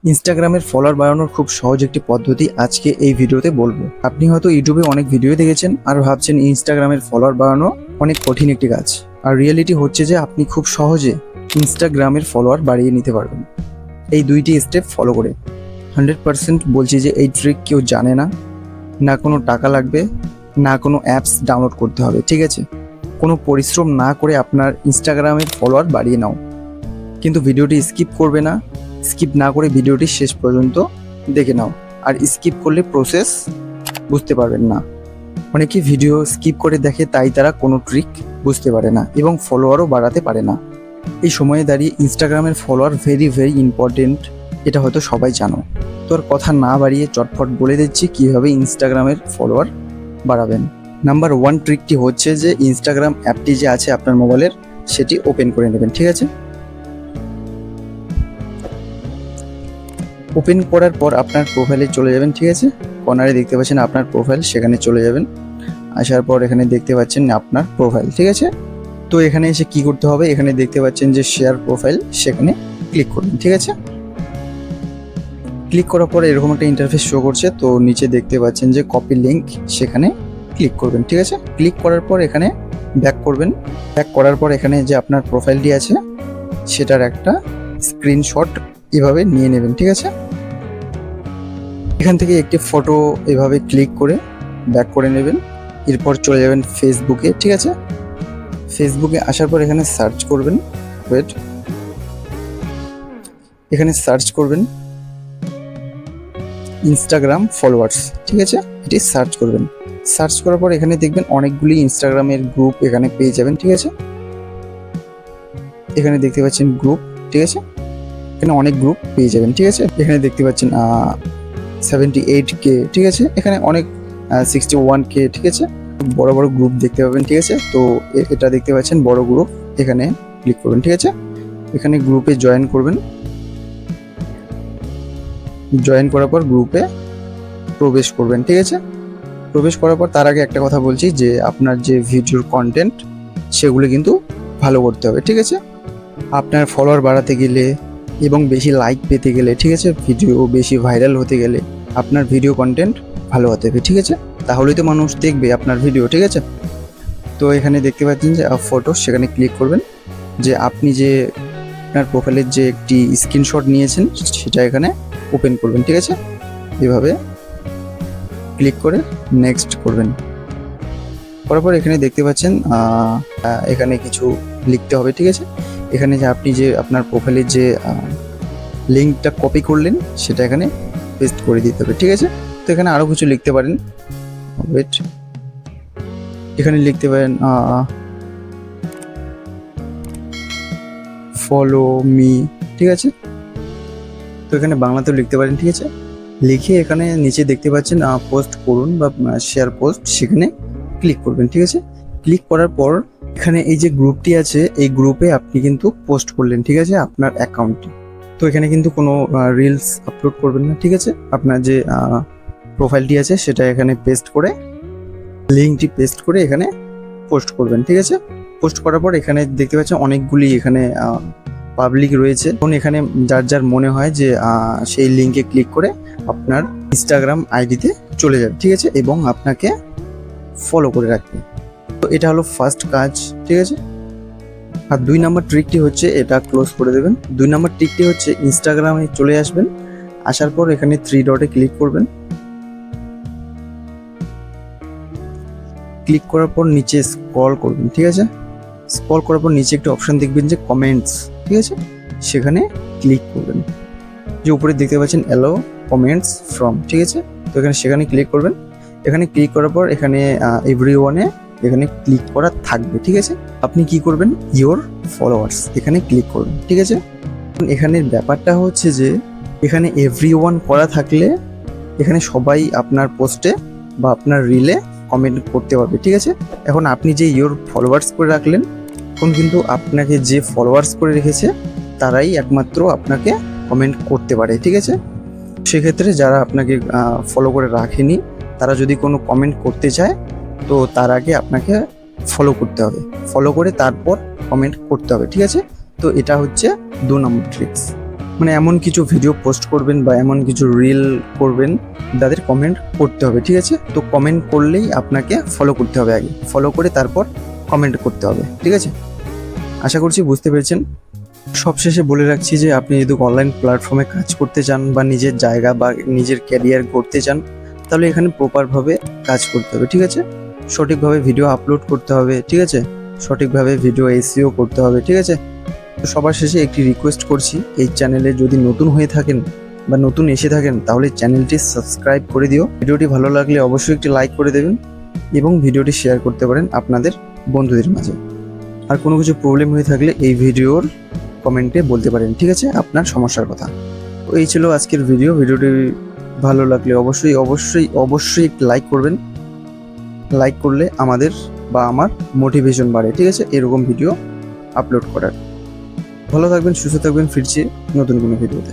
ইনস্টাগ্রামের ফলোয়ার বাড়ানোর খুব সহজ একটি পদ্ধতি আজকে এই ভিডিওতে বলবো। আপনি হয়তো ইউটিউবে অনেক ভিডিও দেখেছেন আর ভাবছেন ইনস্টাগ্রামের ফলোয়ার বাড়ানো অনেক কঠিন একটি কাজ। আর রিয়েলিটি হচ্ছে যে আপনি খুব সহজে ইনস্টাগ্রামের ফলোয়ার বাড়িয়ে নিতে পারবেন এই দুইটি স্টেপ ফলো করে। 100% বলছি যে এই ট্রিক কেউ জানে না, না কোনো টাকা লাগবে, না কোনো অ্যাপস ডাউনলোড করতে হবে, ঠিক আছে? কোনো পরিশ্রম না করে আপনার ইনস্টাগ্রামের ফলোয়ার বাড়িয়ে নাও। কিন্তু ভিডিওটি স্কিপ করবে না, স্কিপ না করে ভিডিওটি শেষ পর্যন্ত দেখে নাও। আর স্কিপ করলে প্রসেস বুঝতে পারবেন না। অনেকে ভিডিও স্কিপ করে দেখে, তাই তারা কোনো ট্রিক বুঝতে পারে না এবং ফলোয়ারও বাড়াতে পারে না। এই সময়ে দাঁড়িয়ে ইনস্টাগ্রামের ফলোয়ার ভেরি ইম্পর্টেন্ট, এটা হয়তো সবাই জানো। তোর কথা না বাড়িয়ে চটপট বলে দিচ্ছি কীভাবে ইনস্টাগ্রামের ফলোয়ার বাড়াবেন। নাম্বার 1 ট্রিকটি হচ্ছে যে ইনস্টাগ্রাম অ্যাপটি যে আছে আপনার মোবাইলের সেটি ওপেন করে নেবেন, ঠিক আছে? ওপেন করার পর আপনার প্রোফাইলে চলে যাবেন, ঠিক আছে? কর্নারে দেখতে পাচ্ছেন আপনার প্রোফাইল, সেখানে চলে যাবেন। আসার পর এখানে দেখতে পাচ্ছেন আপনার প্রোফাইল, ঠিক আছে? তো এখানে এসে কি করতে হবে, এখানে দেখতে পাচ্ছেন যে শেয়ার প্রোফাইল, সেখানে ক্লিক করবেন, ঠিক আছে? ক্লিক করার পরে এরকম একটা ইন্টারফেস শো করছে। তো নিচে দেখতে পাচ্ছেন যে কপি লিঙ্ক, সেখানে ক্লিক করবেন, ঠিক আছে? ক্লিক করার পর এখানে ব্যাক করবেন। ব্যাক করার পর এখানে যে আপনার প্রোফাইলটি আছে সেটার একটা স্ক্রিনশট এভাবে নিয়ে নেবেন, ঠিক আছে? এখান থেকে একটি ফটো এভাবে ক্লিক করে ব্যাক করে নেবেন। এরপর চলে যাবেন ফেসবুকে, ঠিক আছে? ফেসবুকে আসার পর এখানে সার্চ করবেন, এখানে সার্চ করবেন ইনস্টাগ্রাম ফলোয়ার্স, ঠিক আছে? এটি সার্চ করবেন। সার্চ করার পর এখানে দেখবেন অনেকগুলি ইনস্টাগ্রামের গ্রুপ এখানে পেয়ে যাবেন, ঠিক আছে? এখানে দেখতে পাচ্ছেন গ্রুপ, ঠিক আছে? এখানে অনেক গ্রুপ পেয়ে যাবেন, ঠিক আছে? এখানে দেখতে পাচ্ছেন 78K, ঠিক আছে? এখানে অনেক 61K, ঠিক আছে? বড় বড় গ্রুপ দেখতে পাবেন, ঠিক আছে? তো এটা দেখতে পাচ্ছেন বড় গ্রুপ, এখানে ক্লিক করবেন, ঠিক আছে? এখানে গ্রুপে জয়েন করবেন। জয়েন করার পর গ্রুপে প্রবেশ করবেন, ঠিক আছে? প্রবেশ করার পর তার আগে একটা কথা বলছি যে আপনার যে ভিডিওর কন্টেন্ট সেগুলো কিন্তু ভালো করতে হবে, ঠিক আছে? আপনার ফলোয়ার বাড়াতে গেলে এবং বেশি লাইক পেতে গেলে, ঠিক আছে, ভিডিও বেশি ভাইরাল হতে গেলে আপনার ভিডিও কন্টেন্ট ভালো হতে হবে, ঠিক আছে? তাহলেই তো মানুষ দেখবে আপনার ভিডিও, ঠিক আছে? তো এখানে দেখতে পাচ্ছেন যে ফটো, সেখানে ক্লিক করবেন। যে আপনি যে আপনার প্রোফাইলের যে একটি স্ক্রিনশট নিয়েছেন সেটা এখানে ওপেন করবেন, ঠিক আছে? এভাবে ক্লিক করে নেক্সট করবেন। করার পর এখানে দেখতে পাচ্ছেন এখানে কিছু লিখতে হবে, ঠিক আছে? এখানে যে আপনি যে আপনার প্রোফাইলের যে লিঙ্কটা কপি করলেন সেটা এখানে পেস্ট করে দিতে হবে, ঠিক আছে? তো এখানে আরও কিছু লিখতে পারেন, ওয়েট, এখানে লিখতে পারেন ফলো মি, ঠিক আছে? তো এখানে বাংলাতেও লিখতে পারেন, ঠিক আছে? লিখে এখানে নিচে দেখতে পাচ্ছেন পোস্ট করুন বা শেয়ার পোস্ট, সেখানে ক্লিক করবেন, ঠিক আছে? ক্লিক করার পর এখানে এই যে গ্রুপটি আছে এই গ্রুপে আপনি কিন্তু পোস্ট করলেন, ঠিক আছে, আপনার অ্যাকাউন্টে। তো এখানে কিন্তু কোনো রিলস আপলোড করবেন না, ঠিক আছে? আপনার যে প্রোফাইলটি আছে সেটা এখানে পেস্ট করে, লিঙ্কটি পেস্ট করে এখানে পোস্ট করবেন, ঠিক আছে? পোস্ট করার পর এখানে দেখতে পাচ্ছেন অনেকগুলি এখানে পাবলিক রয়েছে। এখন এখানে যার যার মনে হয় যে সেই লিঙ্কে ক্লিক করে আপনার ইনস্টাগ্রাম আইডিতে চলে যাবে, ঠিক আছে? এবং আপনাকে ফলো করে রাখবে। তো এটা হলো ফার্স্ট কাজ, ঠিক আছে? আর 2 নম্বর ট্রিকটি হচ্ছে, এটা ক্লোজ করে দেবেন। 2 নম্বর ট্রিকটি হচ্ছে ইনস্টাগ্রামে চলে আসবেন। আসার পর এখানে 3 ডটে ক্লিক করবেন। ক্লিক করার পর নিচে স্ক্রল করবেন, ঠিক আছে? স্ক্রল করার পর নিচে একটা অপশন দেখবেন যে কমেন্টস, ঠিক আছে? সেখানে ক্লিক করবেন। যে উপরে দেখতে পাচ্ছেন অ্যালাউ কমেন্টস ফ্রম, ঠিক আছে? তো সেখানে ক্লিক করবেন। এখানে ক্লিক করার পর এখানে এভরিওয়ানে এখানে ক্লিক করা থাকবে, ঠিক আছে? আপনি কি করবেন, ইওর ফলোয়ার্স এখানে ক্লিক করবেন, ঠিক আছে? এখানে ব্যাপারটা হচ্ছে যে এখানে এভরিওয়ান করা থাকলে এখানে সবাই আপনার পোস্টে বা আপনার রিলে কমেন্ট করতে পারবে, ঠিক আছে? এখন আপনি যে ইওর ফলোয়ার্স করে রাখলেন, এখন কিন্তু আপনাকে যে ফলোয়ার্স করে রেখেছে তারাই একমাত্র আপনাকে কমেন্ট করতে পারে, ঠিক আছে? সেক্ষেত্রে যারা আপনাকে ফলো করে রাখেনি তারা যদি কোনো কমেন্ট করতে চায় তো তার আগে আপনাকে ফলো করতে হবে, ফলো করে তারপর কমেন্ট করতে হবে, ঠিক আছে? তো এটা হচ্ছে 2 নম্বর ট্রিক্স। মানে এমন কিছু ভিডিও পোস্ট করবেন বা এমন কিছু রিল করবেন যাদের কমেন্ট করতে হবে, ঠিক আছে? তো কমেন্ট করলেই আপনাকে ফলো করতে হবে, আগে ফলো করে তারপর কমেন্ট করতে হবে, ঠিক আছে? আশা করছি বুঝতে পেরেছেন। সবশেষে বলে রাখছি যে আপনি যদি অনলাইন প্ল্যাটফর্মে কাজ করতে চান বা নিজের জায়গা বা নিজের ক্যারিয়ার গড়তে চান, তাহলে এখানে প্রপারভাবে কাজ করতে হবে, ঠিক আছে? সঠিকভাবে ভিডিও আপলোড করতে হবে, ঠিক আছে? সঠিকভাবে ভিডিও এসইও করতে হবে, ঠিক আছে? তো সবার শেষে একটি রিকোয়েস্ট করছি, এই চ্যানেলে যদি নতুন হয়ে থাকেন বা নতুন এসে থাকেন তাহলে চ্যানেলটি সাবস্ক্রাইব করে দিও। ভিডিওটি ভালো লাগলে অবশ্যই একটি লাইক করে দেবেন এবং ভিডিওটি শেয়ার করতে পারেন আপনাদের বন্ধুদের মাঝে। আর কোনো কিছু প্রবলেম হয়ে থাকলে এই ভিডিওর কমেন্টে বলতে পারেন, ঠিক আছে, আপনার সমস্যার কথা। তো এই ছিল আজকের ভিডিওটি ভালো লাগলে অবশ্যই অবশ্যই অবশ্যই একটি লাইক করবেন। লাইক করলে আমাদের বা আমার মোটিভেশন বাড়ে, ঠিক আছে, এরকম ভিডিও আপলোড করার। ভালো থাকবেন, সুস্থ থাকবেন, ফিরছি নতুন কোনো ভিডিওতে।